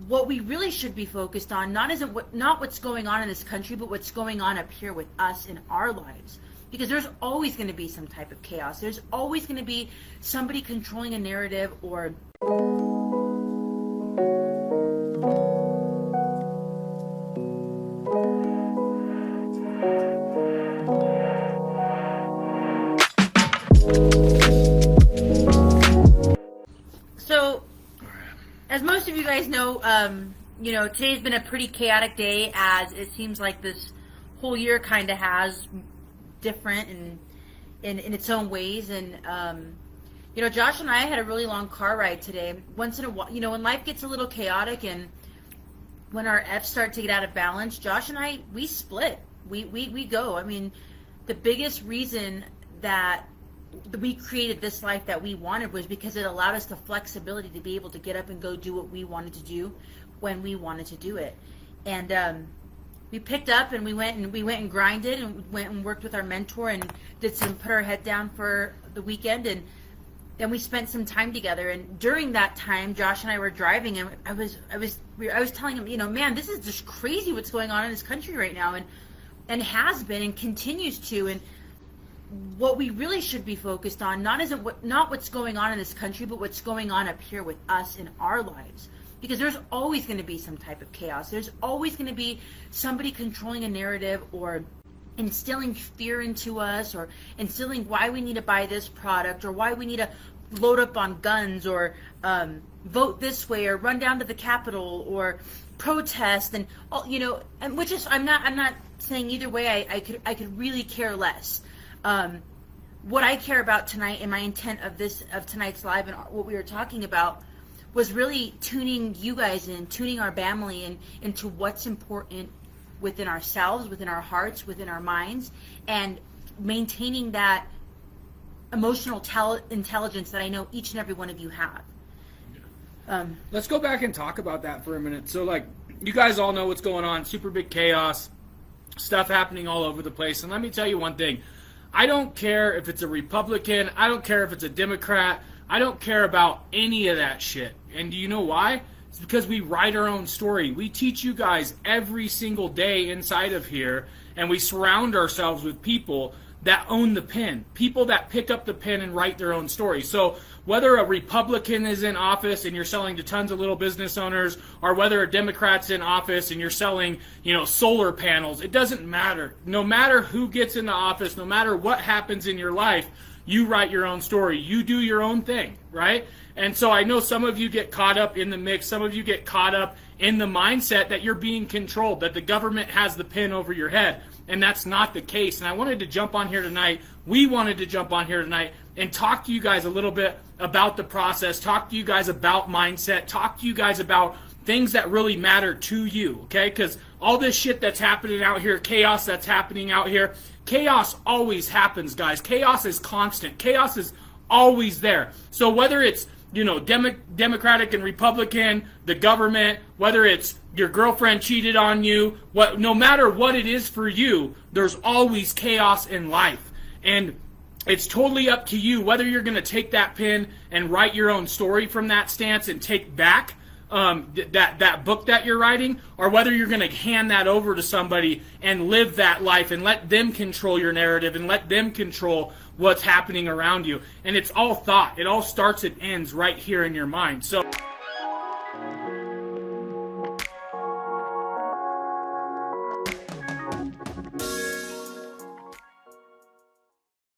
what we really should be focused on not what's going on in this country, but what's going on up here with us in our lives. Because there's always going to be some type of chaos. There's always going to be somebody controlling a narrative or so, as most of you guys know, today's been a pretty chaotic day, as it seems like this whole year kind of has, different and in its own ways. And Josh and I had a really long car ride today. Once in a while, when life gets a little chaotic and when our F's start to get out of balance, Josh and I, we split. We go. I mean, the biggest reason that we created this life that we wanted was because it allowed us the flexibility to be able to get up and go do what we wanted to do when we wanted to do it. And we picked up and we went and grinded and went and worked with our mentor and put our head down for the weekend, and then we spent some time together. And during that time, Josh and I were driving, and I was telling him, man, this is just crazy what's going on in this country right now, and has been and continues to. And what we really should be focused on not what's going on in this country, but what's going on up here with us in our lives. Because there's always going to be some type of chaos. There's always going to be somebody controlling a narrative or instilling fear into us, or instilling why we need to buy this product, or why we need to load up on guns, or vote this way, or run down to the Capitol, or protest, and and which is I'm not saying either way. I could really care less. What I care about tonight, and my intent of tonight's live and what we were talking about, was really tuning you guys in, tuning our family into what's important within ourselves, within our hearts, within our minds, and maintaining that emotional intelligence that I know each and every one of you have. Let's go back and talk about that for a minute. So, you guys all know what's going on. Super big chaos, stuff happening all over the place. And let me tell you one thing. I don't care if it's a Republican. I don't care if it's a Democrat. I don't care about any of that shit. And do you know why? It's because we write our own story. We teach you guys every single day inside of here, and we surround ourselves with people that own the pen, people that pick up the pen and write their own story. So whether a Republican is in office and you're selling to tons of little business owners, or whether a Democrat's in office and you're selling, solar panels, it doesn't matter. No matter who gets into office, no matter what happens in your life, you write your own story. You do your own thing, right? And so I know some of you get caught up in the mix. Some of you get caught up in the mindset that you're being controlled, that the government has the pen over your head. And that's not the case. And I wanted to jump on here tonight. We wanted to jump on here tonight and talk to you guys a little bit about the process, talk to you guys about mindset, talk to you guys about things that really matter to you, okay? Because all this shit that's happening out here, chaos that's happening out here, chaos always happens, guys. Chaos is constant. Chaos is always there. So whether it's, Democratic and Republican, the government, whether it's your girlfriend cheated on you, no matter what it is for you, there's always chaos in life. And it's totally up to you whether you're going to take that pen and write your own story from that stance and take back that book that you're writing, or whether you're going to hand that over to somebody and live that life and let them control your narrative and let them control what's happening around you. And it's all thought. It all starts and ends right here in your mind. So